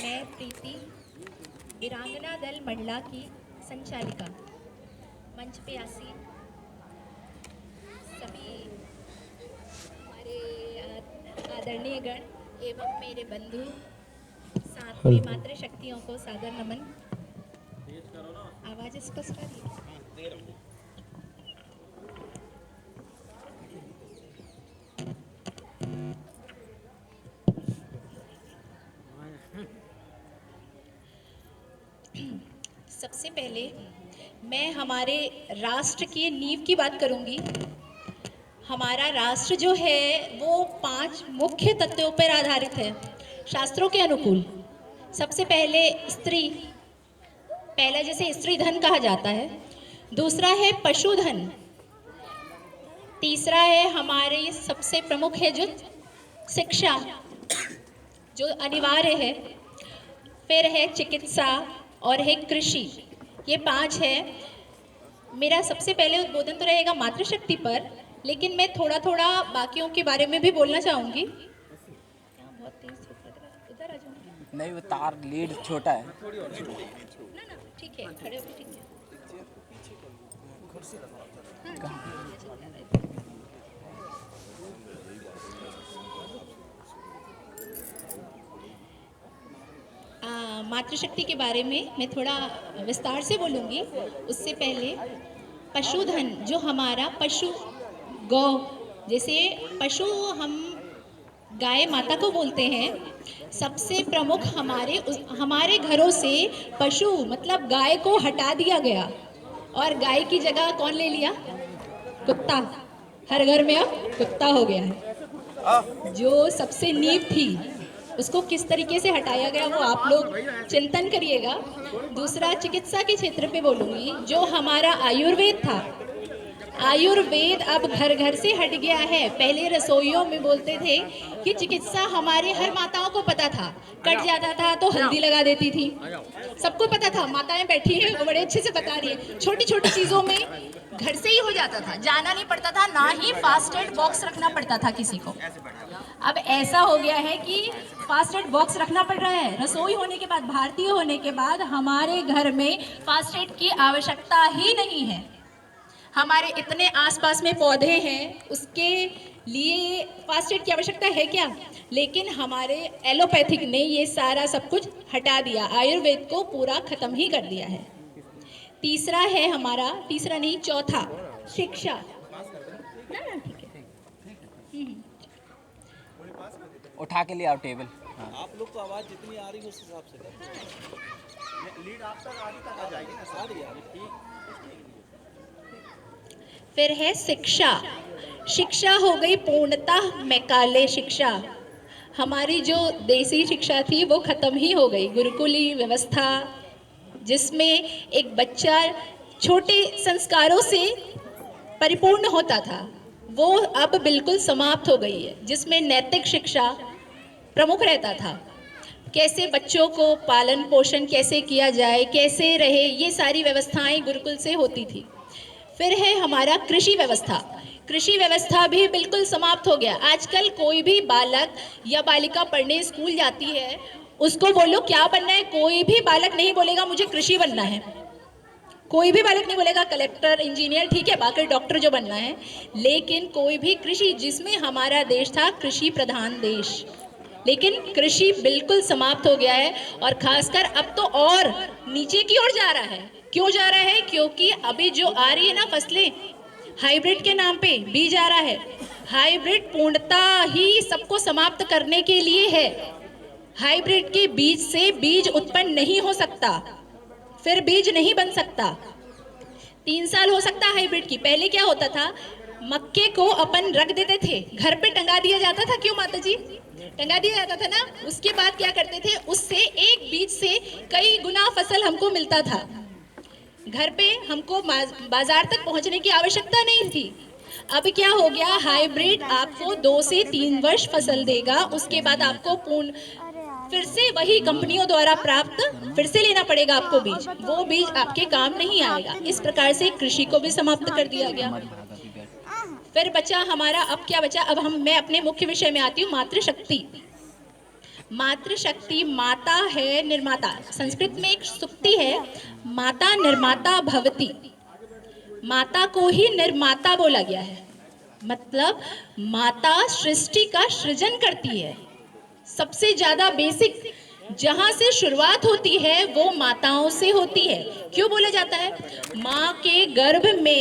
मैं प्रीति, वीरांगना दल मंडला की संचालिका, मंच पे आसीन सभी हमारे आदरणीय गण एवं मेरे बंधु, साथ में मातृशक्तियों को सादर नमन। आवाज स्पष्ट आ रही है? सबसे पहले मैं हमारे राष्ट्र की नींव की बात करूंगी। हमारा राष्ट्र जो है वो 5 मुख्य तत्वों पर आधारित है शास्त्रों के अनुकूल। सबसे पहले स्त्री, पहला जैसे स्त्री धन कहा जाता है, दूसरा है पशुधन, तीसरा है हमारे सबसे प्रमुख है जो शिक्षा, जो अनिवार्य है, फिर है चिकित्सा और है कृषि। ये 5 है। मेरा सबसे पहले उद्बोधन तो रहेगा मातृशक्ति पर, लेकिन मैं थोड़ा थोड़ा बाकियों के बारे में भी बोलना चाहूँगी। बहुत तेज उधर आ जाऊँगी। नहीं, वो तार लीड छोटा है ना ठीक है, खड़े होके ठीक है। मातृशक्ति के बारे में मैं थोड़ा विस्तार से बोलूँगी। उससे पहले पशुधन, जो हमारा पशु गौ, जैसे पशु हम गाय माता को बोलते हैं, सबसे प्रमुख हमारे घरों से पशु मतलब गाय को हटा दिया गया और गाय की जगह कौन ले लिया? कुत्ता। हर घर में अब कुत्ता हो गया है। जो सबसे नींव थी उसको किस तरीके से हटाया गया वो आप लोग चिंतन करिएगा। दूसरा चिकित्सा के क्षेत्र पे बोलूँगी, जो हमारा आयुर्वेद था, आयुर्वेद अब घर घर से हट गया है। पहले रसोइयों में बोलते थे कि चिकित्सा हमारे हर माताओं को पता था, कट जाता था तो हल्दी लगा देती थी, सबको पता था। माताएं बैठी हैं वो बड़े अच्छे से बता रही है, छोटी छोटी चीज़ों में घर से ही हो जाता था, जाना नहीं पड़ता था, ना ही फास्ट एड बॉक्स रखना पड़ता था किसी को। अब ऐसा हो गया है कि फास्ट एड बॉक्स रखना पड़ रहा है। रसोई होने के बाद, भारतीय होने के बाद हमारे घर में फास्ट एड की आवश्यकता ही नहीं है। हमारे इतने आसपास में पौधे हैं, उसके लिए फास्ट एड की आवश्यकता है क्या? लेकिन हमारे एलोपैथिक ने ये सारा सब कुछ हटा दिया, आयुर्वेद को पूरा खत्म ही कर दिया है। तीसरा है हमारा, तीसरा नहीं चौथा, शिक्षा। ना ठीक है, उठा के ले आओ टेबल। हाँ। आप लोग को आवाज जितनी आ रही है उस हिसाब से लीड आप तक आगे तक आ जाएगी ना, सारी फिर है शिक्षा। शिक्षा हो गई पूर्णतः मैकाले शिक्षा। हमारी जो देसी शिक्षा थी वो खत्म ही हो गई। गुरुकुली व्यवस्था, जिसमें एक बच्चा छोटे संस्कारों से परिपूर्ण होता था, वो अब बिल्कुल समाप्त हो गई है। जिसमें नैतिक शिक्षा प्रमुख रहता था, कैसे बच्चों को पालन पोषण कैसे किया जाए, कैसे रहे, ये सारी व्यवस्थाएं गुरुकुल से होती थी। फिर है हमारा कृषि व्यवस्था। कृषि व्यवस्था भी बिल्कुल समाप्त हो गया। आजकल कोई भी बालक या बालिका पढ़ने स्कूल जाती है, उसको बोलो क्या बनना है, कोई भी बालक नहीं बोलेगा मुझे कृषि बनना है। कोई भी बालक नहीं बोलेगा कलेक्टर इंजीनियर, ठीक है, बाकी डॉक्टर जो बनना है, लेकिन कोई भी कृषि, जिसमें हमारा देश था कृषि प्रधान देश, लेकिन कृषि बिल्कुल समाप्त हो गया है। और खासकर अब तो और नीचे की ओर जा रहा है। क्यों जा रहा है? क्योंकि अभी जो आ रही है ना फसलें, हाइब्रिड के नाम पे बीज आ रहा है। हाइब्रिड पूर्णतः ही सबको समाप्त करने के लिए है। हाइब्रिड के बीज से बीज उत्पन्न नहीं हो सकता, फिर बीज नहीं बन सकता। 3 साल हो सकता है हाइब्रिड की। पहले क्या होता था, मक्के को अपन रख देते थे, घर पे टंगा दिया जाता था। क्यों माता जी? टंगा दिया जाता था ना। उसके बाद क्या करते थे, उससे एक बीज से कई गुना फसल हमको मिलता था। घर पे हमको बाजार तक पहुंचने की आवश्यकता नहीं थी। अब क्या हो गया, हाइब्रिड आपको 2 से 3 वर्ष फसल देगा, उसके बाद आपको फिर से वही कंपनियों द्वारा प्राप्त फिर से लेना पड़ेगा आपको बीज, वो बीज आपके काम नहीं आएगा। इस प्रकार से कृषि को भी समाप्त कर दिया गया। फिर बचा हमारा, अब क्या बचा, अब मैं अपने मुख्य विषय में आती हूँ, मातृशक्ति। मातृशक्ति माता है निर्माता। संस्कृत में एक सूक्ति है, माता निर्माता भवति। माता को ही निर्माता बोला गया है, मतलब माता सृष्टि का सृजन करती है। सबसे ज्यादा बेसिक जहां से शुरुआत होती है वो माताओं से होती है। क्यों बोला जाता है? माँ के गर्भ में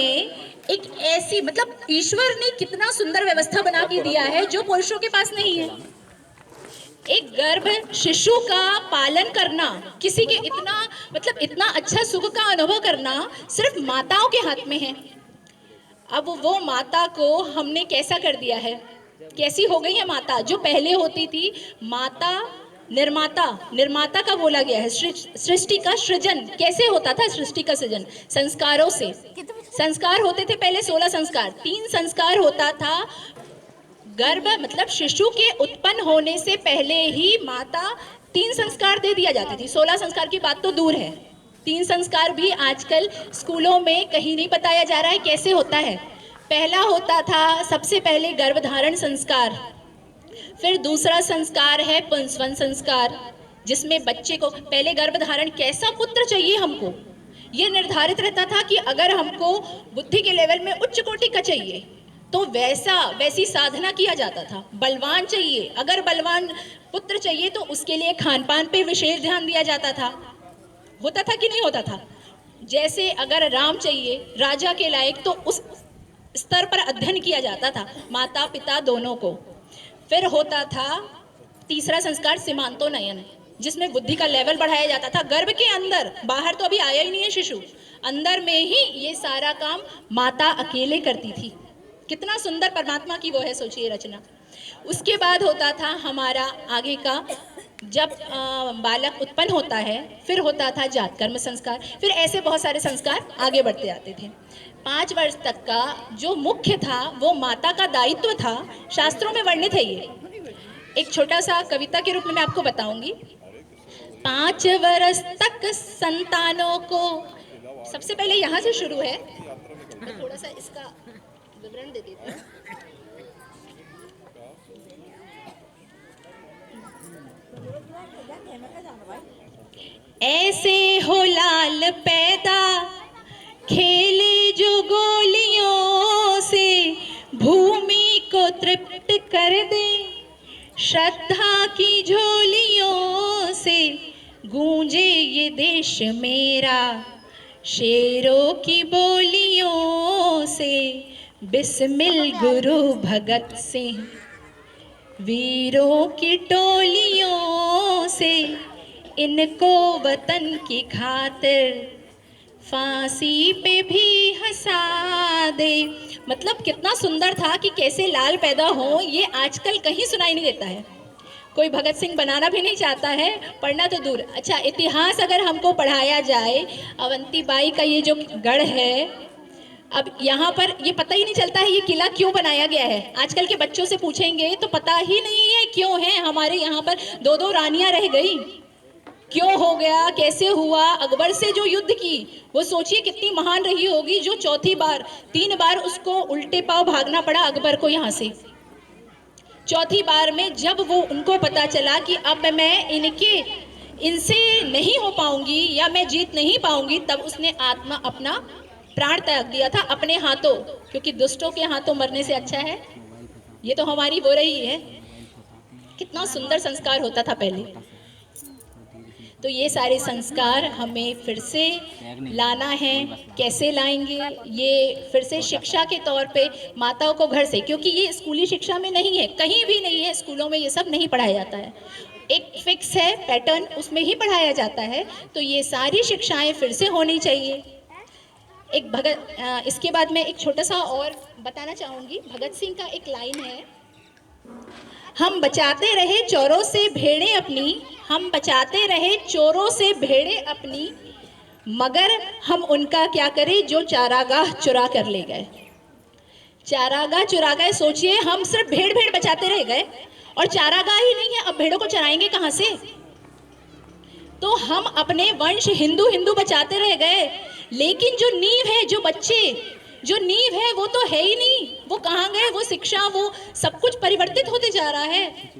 एक ऐसी, मतलब ईश्वर ने कितना सुंदर व्यवस्था बना के दिया है जो पुरुषों के पास नहीं है। एक गर्भ शिशु का पालन करना, किसी के इतना, मतलब इतना अच्छा सुख का अनुभव करना सिर्फ माताओं के हाथ में है। अब वो माता को हमने कैसा कर दिया है, कैसी हो गई है माता? जो पहले होती थी माता निर्माता, निर्माता का बोला गया है। सृष्टि का सृजन कैसे होता था? सृष्टि का सृजन संस्कारों से। संस्कार होते थे पहले 16 संस्कार। 3 संस्कार होता था। गर्भ मतलब शिशु के उत्पन्न होने से पहले ही माता 3 संस्कार दे दिया जाती थी। 16 संस्कार की बात तो दूर है, 3 संस्कार भी आजकल स्कूलों में कहीं नहीं बताया जा रहा है कैसे होता है। पहला होता था सबसे पहले गर्भधारण संस्कार, फिर दूसरा संस्कार है पुंसवन संस्कार, जिसमें बच्चे को पहले गर्भधारण कैसा पुत्र चाहिए हमको ये निर्धारित रहता था कि अगर हमको बुद्धि के लेवल में उच्च कोटि का चाहिए तो वैसी साधना किया जाता था। बलवान चाहिए, अगर बलवान पुत्र चाहिए तो उसके लिए खान पान पे विशेष ध्यान दिया जाता था। होता था कि नहीं होता था? जैसे अगर राम चाहिए राजा के लायक तो उस स्तर पर अध्ययन किया जाता था माता पिता दोनों को। फिर होता था तीसरा संस्कार सीमांतोन्नयन, जिसमें बुद्धि का लेवल बढ़ाया जाता था गर्भ के अंदर। बाहर तो अभी आया ही नहीं है शिशु, अंदर में ही ये सारा काम माता अकेले करती थी। कितना सुंदर परमात्मा की वो है, सोचिए रचना। उसके बाद होता था हमारा आगे का, जब बालक उत्पन्न होता है फिर होता था जात कर्म संस्कार, फिर ऐसे बहुत सारे संस्कार आगे बढ़ते जाते थे। 5 वर्ष तक का जो मुख्य था वो माता का दायित्व था, शास्त्रों में वर्णित है ये। एक छोटा सा कविता के रूप में मैं आपको बताऊंगी। 5 वर्ष तक संतानों को, सबसे पहले यहाँ से शुरू है, मैं थोड़ा सा इसका विवरण दे देती हूँ। ऐसे हो लाल पैदा खेले जो गोलियों से, भूमि को तृप्त कर दे श्रद्धा की झोलियों से, गूंजे ये देश मेरा शेरों की बोलियों से, बिस्मिल गुरु भगत सिंह वीरों की टोलियों से, इनको वतन की खातिर फांसी पे भी हंसा दे। मतलब कितना सुंदर था कि कैसे लाल पैदा हो, ये आजकल कहीं सुनाई नहीं देता है। कोई भगत सिंह बनाना भी नहीं चाहता है, पढ़ना तो दूर। अच्छा, इतिहास अगर हमको पढ़ाया जाए, अवंतीबाई का ये जो गढ़ है, अब यहाँ पर ये पता ही नहीं चलता है ये किला क्यों बनाया गया है। आजकल के बच्चों से पूछेंगे तो पता ही नहीं है क्यों है। हमारे यहाँ पर 2-2 रानियां रह गई, क्यों हो गया, कैसे हुआ? अकबर से जो युद्ध की वो सोचिए कितनी महान रही होगी, जो 3 बार उसको उल्टे पांव भागना पड़ा अकबर को यहाँ से। 4थी बार में जब वो उनको पता चला कि अब मैं इनसे नहीं हो पाऊंगी या मैं जीत नहीं पाऊंगी, तब उसने अपना प्राण त्याग दिया था अपने हाथों, क्योंकि दुष्टों के हाथों मरने से अच्छा है। ये तो हमारी वो रही है। कितना सुंदर संस्कार होता था पहले। तो ये सारे संस्कार हमें फिर से लाना है। कैसे लाएंगे? ये फिर से शिक्षा के तौर पे माताओं को घर से, क्योंकि ये स्कूली शिक्षा में नहीं है, कहीं भी नहीं है, स्कूलों में ये सब नहीं पढ़ाया जाता है। एक फिक्स है पैटर्न, उसमें ही पढ़ाया जाता है। तो ये सारी शिक्षाएं फिर से होनी चाहिए। इसके बाद मैं एक छोटा सा और बताना चाहूँगी। भगत सिंह का एक लाइन है, हम बचाते रहे चोरों से भेड़ें अपनी, हम बचाते रहे चोरों से भेड़ें अपनी, मगर हम उनका क्या करें जो चारागाह चुरा कर ले गए। चारागाह चुरा गए, सोचिए हम सिर्फ भेड़ बचाते रह गए और चारागाह ही नहीं है, अब भेड़ों को चराएंगे कहाँ से? तो हम अपने वंश हिंदू बचाते रह गए, लेकिन जो नींव है, जो बच्चे, जो नींव है वो तो है ही नहीं। वो कहाँ गए? वो शिक्षा, वो सब कुछ परिवर्तित होते जा रहा है।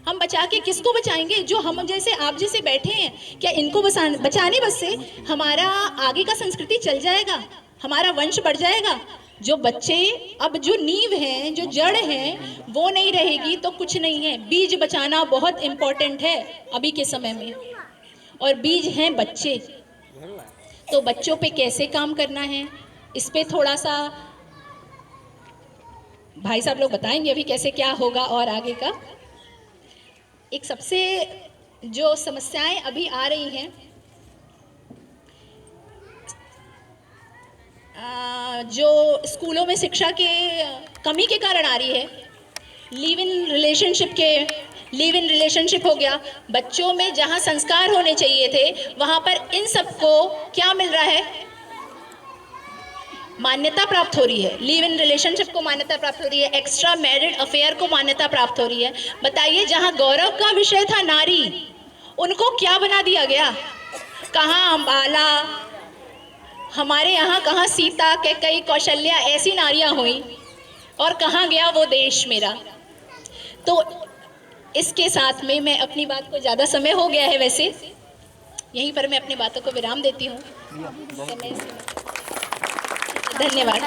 हम बचा के किसको बचाएंगे? जो हम जैसे आप जैसे बैठे हैं, क्या इनको बचाने बस से हमारा आगे का संस्कृति चल जाएगा, हमारा वंश बढ़ जाएगा? जो बच्चे, अब जो नींव है, जो जड़ है, वो नहीं रहेगी तो कुछ नहीं है। बीज बचाना बहुत इम्पोर्टेंट है अभी के समय में, और बीज हैं बच्चे। तो बच्चों पे कैसे काम करना है, इस पे थोड़ा सा भाई साहब लोग बताएंगे अभी कैसे क्या होगा और आगे का। एक सबसे जो समस्याएं अभी आ रही हैं, जो स्कूलों में शिक्षा के कमी के कारण आ रही है, लिव इन रिलेशनशिप हो गया। बच्चों में जहां संस्कार होने चाहिए थे, वहां पर इन सबको क्या मिल रहा है? मान्यता प्राप्त हो रही है। लिव इन रिलेशनशिप को मान्यता प्राप्त हो रही है, एक्स्ट्रा मैरिड अफेयर को मान्यता प्राप्त हो रही है। बताइए, जहां गौरव का विषय था नारी, उनको क्या बना दिया गया? कहाँ अंबाला, हमारे यहाँ कहाँ सीता, कैकेयी, कौशल्या, ऐसी नारियां हुई, और कहाँ गया वो देश मेरा? तो इसके साथ में मैं अपनी बात को, ज़्यादा समय हो गया है वैसे, यहीं पर मैं अपनी बातों को विराम देती हूँ। धन्यवाद।